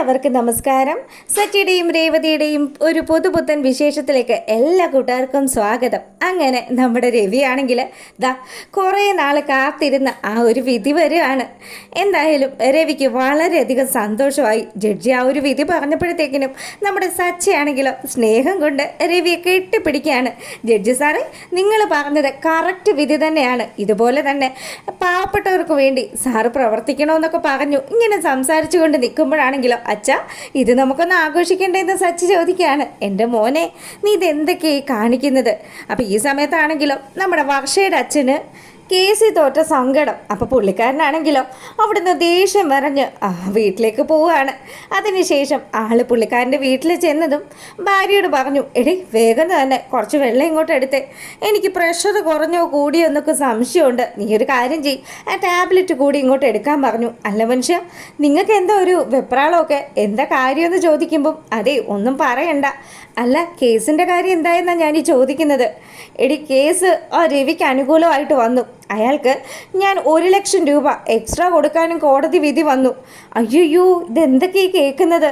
എല്ലാവർക്കും നമസ്കാരം. സച്ചിയുടെയും രേവതിയുടെയും ഒരു പുതുപുത്തൻ വിശേഷത്തിലേക്ക് എല്ലാ കൂട്ടുകാർക്കും സ്വാഗതം. അങ്ങനെ നമ്മുടെ രവിയാണെങ്കിൽ കുറേ നാൾ കാത്തിരുന്ന ആ ഒരു വിധി വരികയാണ്. എന്തായാലും രവിക്ക് വളരെയധികം സന്തോഷമായി. ജഡ്ജി ആ ഒരു വിധി പറഞ്ഞപ്പോഴത്തേക്കിനും നമ്മുടെ സച്ചിയാണെങ്കിലോ സ്നേഹം കൊണ്ട് രവിയെ കെട്ടിപ്പിടിക്കുകയാണ്. ജഡ്ജി സാറേ, നിങ്ങൾ പറഞ്ഞത് കറക്റ്റ് വിധി തന്നെയാണ്. ഇതുപോലെ തന്നെ പാവപ്പെട്ടവർക്ക് വേണ്ടി സാറ് പ്രവർത്തിക്കണമെന്നൊക്കെ പറഞ്ഞു ഇങ്ങനെ സംസാരിച്ചു കൊണ്ട് നിൽക്കുമ്പോഴാണെങ്കിലോ അച്ഛാ, ഇത് നമുക്കൊന്ന് ആഘോഷിക്കേണ്ടതെന്ന് സച്ചി ചോദിക്കുകയാണ്. എൻ്റെ മോനെ, നീ ഇതെന്തൊക്കെയായി കാണിക്കുന്നത്? അപ്പം ഈ സമയത്താണെങ്കിലോ നമ്മുടെ വർഷയുടെ അച്ഛന് കേസിൽ തോറ്റ സങ്കടം. അപ്പോൾ പുള്ളിക്കാരനാണെങ്കിലോ അവിടുന്ന് ദേഷ്യം പറഞ്ഞ് വീട്ടിലേക്ക് പോവുകയാണ്. അതിനുശേഷം പുള്ളിക്കാരൻ്റെ വീട്ടിൽ ചെന്നതും ഭാര്യയോട് പറഞ്ഞു, എടി വേഗം തന്നെ കുറച്ച് വെള്ളം ഇങ്ങോട്ട് എടുത്തേ, എനിക്ക് പ്രഷർ കുറഞ്ഞോ കൂടിയോ എന്നൊക്കെ സംശയമുണ്ട്. നീ ഒരു കാര്യം ചെയ്യ്, ആ ടാബ്ലറ്റ് കൂടി ഇങ്ങോട്ട് എടുക്കാൻ പറഞ്ഞു. അല്ല മനുഷ്യ, നിങ്ങൾക്ക് എന്താ ഒരു വെപ്രാളമൊക്കെ? എന്താ കാര്യമെന്ന് ചോദിക്കുമ്പം അതെ ഒന്നും പറയണ്ട. അല്ല, കേസിൻ്റെ കാര്യം എന്തായെന്നാണ് ഞാൻ ഈ ചോദിക്കുന്നത്. എടി, കേസ് രവിക്ക് അനുകൂലമായിട്ട് വന്നു. അയാൾക്ക് ഞാൻ 1,00,000 രൂപ എക്സ്ട്രാ കൊടുക്കാനും കോടതി വിധി വന്നു. അയ്യോ, ഇതെന്തൊക്കെയാണ് കേൾക്കുന്നത്?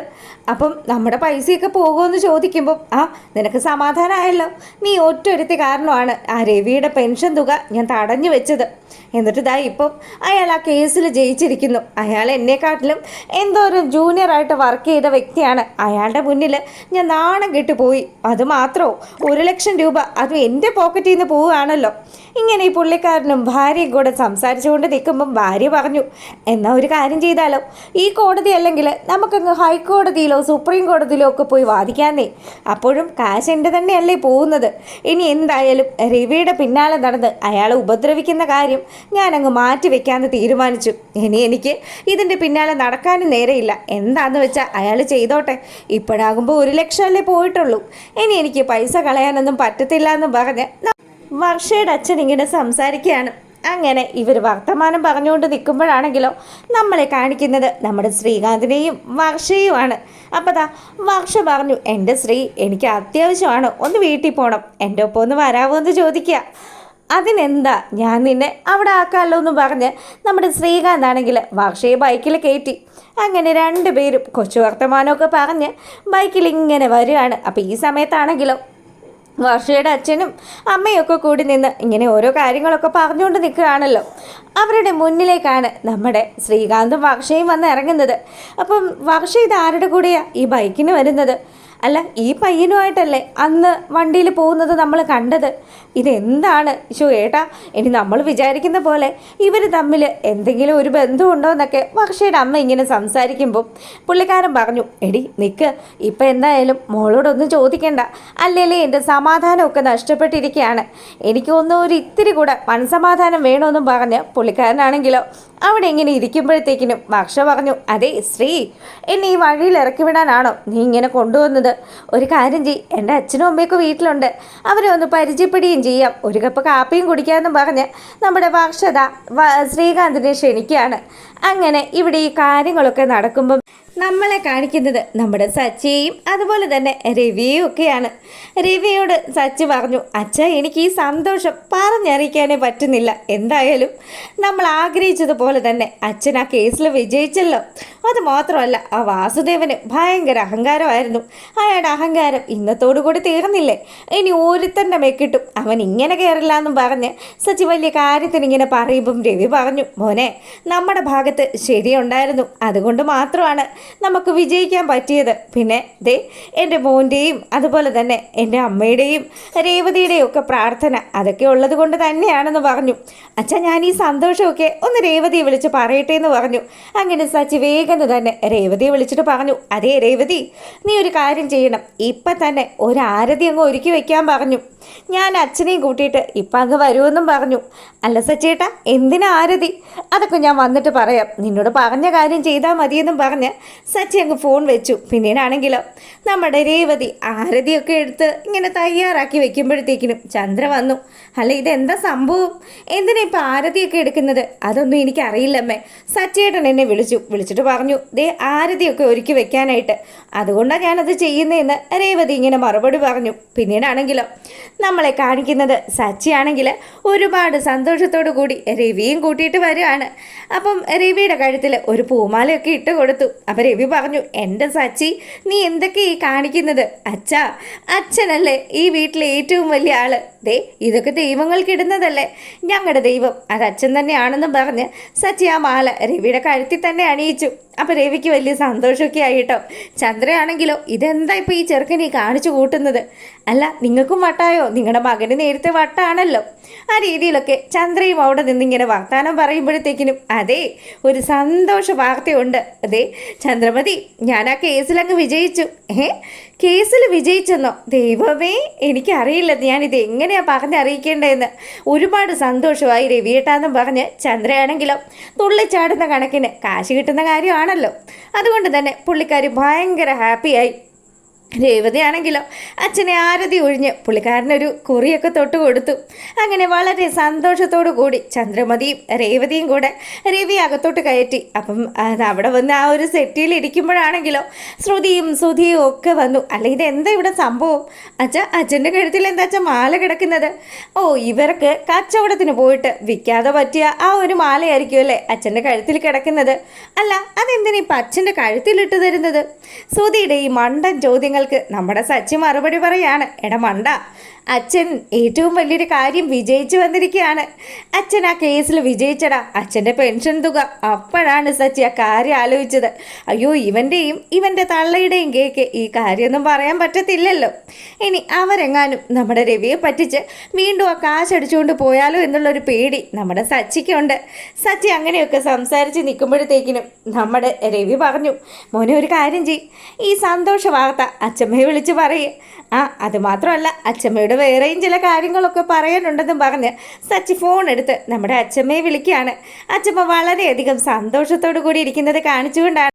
അപ്പം നമ്മുടെ പൈസയൊക്കെ പോകുമെന്ന് ചോദിക്കുമ്പം നിനക്ക് സമാധാനമായല്ലോ. നീ ഒറ്റൊരുത്തി കാരണമാണ് ആ രവിയുടെ പെൻഷൻ തുക ഞാൻ തടഞ്ഞു വെച്ചത്. എന്നിട്ട് ഇപ്പം അയാൾ ആ കേസിൽ ജയിച്ചിരിക്കുന്നു. അയാൾ എന്നെക്കാട്ടിലും എന്തോ ഒരു ജൂനിയറായിട്ട് വർക്ക് ചെയ്ത വ്യക്തിയാണ്. അയാളുടെ മുന്നിൽ ഞാൻ നാണം കെട്ടുപോയി. അതുമാത്രമോ 1,00,000 രൂപ അതും എൻ്റെ പോക്കറ്റിൽ നിന്ന് പോവുകയാണല്ലോ. ഇങ്ങനെ ഈ പുള്ളിക്കാരനും ഭാര്യയും കൂടെ സംസാരിച്ചുകൊണ്ട് നിൽക്കുമ്പം ഭാര്യ പറഞ്ഞു, എന്നാൽ ഒരു കാര്യം ചെയ്താലോ, ഈ കോടതി അല്ലെങ്കിൽ നമുക്കങ്ങ് ഹൈക്കോടതിയിലോ സുപ്രീം കോടതിയിലോ ഒക്കെ പോയി വാദിക്കാന്നേ. അപ്പോഴും കാശ് എൻ്റെ തന്നെയല്ലേ പോകുന്നത്. ഇനി എന്തായാലും രവിയുടെ പിന്നാലെ നടന്ന് അയാളെ ഉപദ്രവിക്കുന്ന കാര്യം ഞാനങ്ങ് മാറ്റി വെക്കാമെന്ന് തീരുമാനിച്ചു. ഇനി എനിക്ക് ഇതിൻ്റെ പിന്നാലെ നടക്കാനും നേരെയില്ല. എന്താണെന്ന് വെച്ചാൽ അയാൾ ചെയ്തോട്ടെ. ഇപ്പോഴാകുമ്പോൾ 1,00,000 അല്ലേ പോയിട്ടുള്ളൂ. ഇനി എനിക്ക് പൈസ കളയാനൊന്നും പറ്റത്തില്ല എന്ന് പറഞ്ഞ് വർഷയുടെ അച്ഛൻ ഇങ്ങനെ സംസാരിക്കുകയാണ്. അങ്ങനെ ഇവർ വർത്തമാനം പറഞ്ഞുകൊണ്ട് നിൽക്കുമ്പോഴാണെങ്കിലോ നമ്മളെ കാണിക്കുന്നത് നമ്മുടെ ശ്രീകാന്തിനെയും വർഷയുമാണ്. അപ്പോൾ വർഷ പറഞ്ഞു, എൻ്റെ ശ്രീ, എനിക്ക് അത്യാവശ്യമാണ്, ഒന്ന് വീട്ടിൽ പോകണം, എൻ്റെ ഒപ്പം ഒന്ന് വരാമോ എന്ന് ചോദിക്കുക. അതിനെന്താ, ഞാൻ നിന്നെ അവിടെ ആക്കാമല്ലോ എന്ന് പറഞ്ഞ് നമ്മുടെ ശ്രീകാന്താണെങ്കിൽ വർഷയെ ബൈക്കിൽ കയറ്റി. അങ്ങനെ രണ്ടുപേരും കൊച്ചു വർത്തമാനമൊക്കെ പറഞ്ഞ് ബൈക്കിൽ ഇങ്ങനെ വരികയാണ്. അപ്പോൾ ഈ സമയത്താണെങ്കിലോ വർഷയുടെ അച്ഛനും അമ്മയൊക്കെ കൂടി നിന്ന് ഇങ്ങനെ ഓരോ കാര്യങ്ങളൊക്കെ പറഞ്ഞുകൊണ്ട് നിൽക്കുകയാണല്ലോ. അവരുടെ മുന്നിലേക്കാണ് നമ്മുടെ ശ്രീകാന്തും വർഷയും വന്ന് ഇറങ്ങുന്നത്. അപ്പം വർഷ ഇത് ആരുടെ കൂടെയാണ് ഈ ബൈക്കിന് വരുന്നത്? അല്ല, ഈ പയ്യനുമായിട്ടല്ലേ അന്ന് വണ്ടിയിൽ പോകുന്നത് നമ്മൾ കണ്ടത്? ഇതെന്താണ് ഏട്ടാ? ഇനി നമ്മൾ വിചാരിക്കുന്ന പോലെ ഇവർ തമ്മിൽ എന്തെങ്കിലും ഒരു ബന്ധമുണ്ടോ എന്നൊക്കെ വർഷയുടെ അമ്മ ഇങ്ങനെ സംസാരിക്കുമ്പോൾ പുള്ളിക്കാരൻ പറഞ്ഞു, എടി നിൽക്ക്, ഇപ്പം എന്തായാലും മോളോടൊന്നും ചോദിക്കണ്ട, അല്ലേലേ എൻ്റെ സമാധാനമൊക്കെ നഷ്ടപ്പെട്ടിരിക്കുകയാണ്. എനിക്കൊന്നും ഒരു ഇത്തിരി കൂടെ മനസമാധാനം വേണമെന്നും പറഞ്ഞ് പുള്ളിക്കാരനാണെങ്കിലോ അവിടെ ഇങ്ങനെ ഇരിക്കുമ്പോഴത്തേക്കിനും വർഷ പറഞ്ഞു, അതെ ശ്രീ, എന്നെ ഈ വഴിയിൽ ഇറക്കി വിടാനാണോ നീ ഇങ്ങനെ കൊണ്ടുവന്നത്? ഒരു കാര്യം ചെയ്യ്, എൻ്റെ അച്ഛനും അമ്മയൊക്കെ വീട്ടിലുണ്ട്, അവരെ ഒന്ന് പരിചയപ്പെടുകയും ചെയ്യാം, ഒരു കപ്പ് കാപ്പിയും കുടിക്കാമെന്നും പറഞ്ഞ് നമ്മുടെ വർഷത ശ്രീകാന്തിനെ ക്ഷണിക്കുകയാണ്. അങ്ങനെ ഇവിടെ ഈ കാര്യങ്ങളൊക്കെ നടക്കുമ്പം നമ്മളെ കാണിക്കുന്നത് നമ്മുടെ സച്ചിയെയും അതുപോലെ തന്നെ രവിയെയും ഒക്കെയാണ്. രവിയോട് സച്ചി പറഞ്ഞു, അച്ഛാ, എനിക്ക് ഈ സന്തോഷം പറഞ്ഞറിയിക്കാനേ പറ്റുന്നില്ല. എന്തായാലും നമ്മൾ ആഗ്രഹിച്ചതുപോലെ തന്നെ അച്ഛൻ ആ കേസിൽ വിജയിച്ചല്ലോ. അതുമാത്രമല്ല, ആ വാസുദേവന് ഭയങ്കര അഹങ്കാരമായിരുന്നു. അയാളുടെ അഹങ്കാരം ഇന്നത്തോടു കൂടി തീർന്നില്ലേ? ഇനി ഒരുത്തൻ്റെ മെക്കിട്ടും അവൻ ഇങ്ങനെ കയറില്ല എന്നും പറഞ്ഞ് സച്ചി വലിയ കാര്യത്തിന് ഇങ്ങനെ പറയുമ്പം രവി പറഞ്ഞു, മോനെ, നമ്മുടെ ഭാഗത്ത് ശരിയുണ്ടായിരുന്നു, അതുകൊണ്ട് മാത്രമാണ് നമുക്ക് വിജയിക്കാൻ പറ്റിയത്. പിന്നെ എൻ്റെ മോൻ്റെയും അതുപോലെ തന്നെ എൻ്റെ അമ്മയുടെയും രേവതിയുടെയും ഒക്കെ പ്രാർത്ഥന അതൊക്കെ ഉള്ളത് കൊണ്ട് തന്നെയാണെന്ന് പറഞ്ഞു. അച്ഛാ, ഞാൻ ഈ സന്തോഷമൊക്കെ ഒന്ന് രേവതിയെ വിളിച്ച് പറയട്ടെ എന്ന് പറഞ്ഞു. അങ്ങനെ സച്ചി വേഗം തന്നെ രേവതിയെ വിളിച്ചിട്ട് പറഞ്ഞു, അതേ രേവതി, നീ ഒരു കാര്യം ചെയ്യണം, ഇപ്പം തന്നെ ഒരു ആരതി അങ്ങ് ഒരുക്കി വെക്കാൻ പറഞ്ഞു. ഞാൻ അച്ഛനെയും കൂട്ടിയിട്ട് ഇപ്പം അങ്ങ് വരുമെന്നും പറഞ്ഞു. അല്ല സച്ചേട്ടാ, എന്തിനാ ആരതി? അതൊക്കെ ഞാൻ വന്നിട്ട് പറയാം, നിന്നോട് പറഞ്ഞ കാര്യം ചെയ്താൽ മതിയെന്നും പറഞ്ഞ് സച്ചി അങ്ങ് ഫോൺ വെച്ചു. പിന്നീടാണെങ്കിലോ നമ്മുടെ രേവതി ആരതിയൊക്കെ എടുത്ത് ഇങ്ങനെ തയ്യാറാക്കി വെക്കുമ്പോഴത്തേക്കിനും ചന്ദ്ര വന്നു. അല്ല, ഇതെന്താ സംഭവം? എന്തിനാ ഇപ്പം ആരതിയൊക്കെ എടുക്കുന്നത്? അതൊന്നും എനിക്കറിയില്ലമ്മേ. സച്ചേട്ടൻ എന്നെ വിളിച്ചിട്ട് പറഞ്ഞു, ആരതിയൊക്കെ ഒരുക്കി വെക്കാനായിട്ട്, അതുകൊണ്ടാണ് ഞാനത് ചെയ്യുന്നത് ചെയ്യുന്നതെന്ന് രേവതി ഇങ്ങനെ മറുപടി പറഞ്ഞു. പിന്നീടാണെങ്കിലോ നമ്മളെ കാണിക്കുന്നത് സച്ചിയാണെങ്കിൽ ഒരുപാട് സന്തോഷത്തോടു കൂടി രവിയും കൂട്ടിയിട്ട് വരികയാണ്. അപ്പം രവിയുടെ കഴുത്തിൽ ഒരു പൂമാലയൊക്കെ ഇട്ട് കൊടുത്തു. അപ്പം രവി പറഞ്ഞു, എൻ്റെ സച്ചി നീ എന്തൊക്കെ ഈ കാണിക്കുന്നത്? അച്ഛനല്ലേ ഈ വീട്ടിലെ ഏറ്റവും വലിയ ആള്. ദേ ഇതൊക്കെ ദൈവങ്ങൾക്ക് ഇടുന്നതല്ലേ, ഞങ്ങളുടെ ദൈവം അത് അച്ഛൻ തന്നെയാണെന്നും പറഞ്ഞ് സച്ചി ആ മാല രവിയുടെ കഴുത്തിൽ തന്നെ അണിയിച്ചു. അപ്പം രവിക്ക് വലിയ സന്തോഷമൊക്കെ ആയിട്ടോ. ചന്ദ്രയാണെങ്കിലോ ഇതെന്താ ഇപ്പോൾ ഈ ചെറുക്കനെ കാണിച്ചു കൂട്ടുന്നത്? അല്ല നിങ്ങൾക്കും വട്ടായോ? നിങ്ങളുടെ മകന് നേരത്തെ വട്ടാണല്ലോ. ആ രീതിയിലൊക്കെ ചന്ദ്രയും അവിടെ നിന്നിങ്ങനെ വർത്താനം പറയുമ്പോഴത്തേക്കിനും അതേ ഒരു സന്തോഷ വാർത്തയുണ്ട്. അതെ ചന്ദ്രമതി, ഞാൻ ആ കേസിലങ്ങ് വിജയിച്ചു. കേസിൽ വിജയിച്ചെന്നോ? ദൈവമേ, എനിക്കറിയില്ല ഞാനിത് എങ്ങനെയാണ് പറഞ്ഞറിയിക്കേണ്ടതെന്ന്. ഒരുപാട് സന്തോഷമായി രവിയേട്ടാന്നും പറഞ്ഞ് ചന്ദ്രയാണെങ്കിലോ തുള്ളിച്ചാടുന്ന കണക്കിന് കാശ് കിട്ടുന്ന കാര്യമാണല്ലോ. അതുകൊണ്ട് തന്നെ പുള്ളിക്കാരി ഭയങ്കര ഹാപ്പിയായി. രേവതിയാണെങ്കിലോ അച്ഛനെ ആരതി ഒഴിഞ്ഞ് പുള്ളിക്കാരനൊരു കുറിയൊക്കെ തൊട്ട് കൊടുത്തു. അങ്ങനെ വളരെ സന്തോഷത്തോടു കൂടി ചന്ദ്രമതിയും രേവതിയും കൂടെ രവി അകത്തോട്ട് കയറ്റി. അപ്പം അത് അവിടെ വന്ന് ആ ഒരു സെറ്റിയിൽ ഇരിക്കുമ്പോഴാണെങ്കിലോ ശ്രുതിയും സുധിയും ഒക്കെ വന്നു. അല്ല ഇതെന്താ ഇവിടെ സംഭവം? അച്ഛൻ്റെ കഴുത്തിൽ എന്താ മാല കിടക്കുന്നത്? ഓ, ഇവർക്ക് കച്ചവടത്തിന് പോയിട്ട് വിൽക്കാതെ പറ്റിയ ആ ഒരു മാലയായിരിക്കും അല്ലേ അച്ഛൻ്റെ കഴുത്തിൽ കിടക്കുന്നത്. അല്ല അതെന്തിനാ ഇപ്പം അച്ഛൻ്റെ കഴുത്തിലിട്ട് തരുന്നത്? ശ്രുതിയുടെ ഈ മണ്ടൻ ചോദ്യങ്ങൾ നമ്മുടെ സച്ചി മറുപടി പറയാണ്. എടാ മണ്ട, അച്ഛൻ ഏറ്റവും വലിയൊരു കാര്യം വിജയിച്ചു വന്നിരിക്കുകയാണ്. അച്ഛൻ ആ കേസിൽ വിജയിച്ചടാ. അച്ഛൻ്റെ പെൻഷൻ തുക. അപ്പോഴാണ് സച്ചി ആ കാര്യം ആലോചിച്ചത്. അയ്യോ, ഇവൻ്റെ തള്ളയുടെയും കേക്ക് ഈ കാര്യമൊന്നും പറയാൻ പറ്റത്തില്ലല്ലോ. ഇനി അവരെങ്ങാനും നമ്മുടെ രവിയെ പറ്റിച്ച് വീണ്ടും ആ കാശ് അടിച്ചുകൊണ്ട് പോയാലോ എന്നുള്ളൊരു പേടി നമ്മുടെ സച്ചിക്കുണ്ട്. സച്ചി അങ്ങനെയൊക്കെ സംസാരിച്ച് നിൽക്കുമ്പോഴത്തേക്കിനും നമ്മുടെ രവി പറഞ്ഞു, മോനെ ഒരു കാര്യം ചെയ്യും, ഈ സന്തോഷ വാർത്ത അച്ഛമ്മയെ വിളിച്ച് പറയേ. അത് മാത്രമല്ല അച്ഛമ്മയുടെ വേറെയും ചില കാര്യങ്ങളൊക്കെ പറയാനുണ്ടെന്നും പറഞ്ഞ് സച്ചി ഫോൺ എടുത്ത് നമ്മുടെ അച്ഛമ്മയെ വിളിക്കുകയാണ്. അച്ഛമ്മ വളരെയധികം സന്തോഷത്തോടു കൂടി ഇരിക്കുന്നത് കാണിച്ചുകൊണ്ടാണ്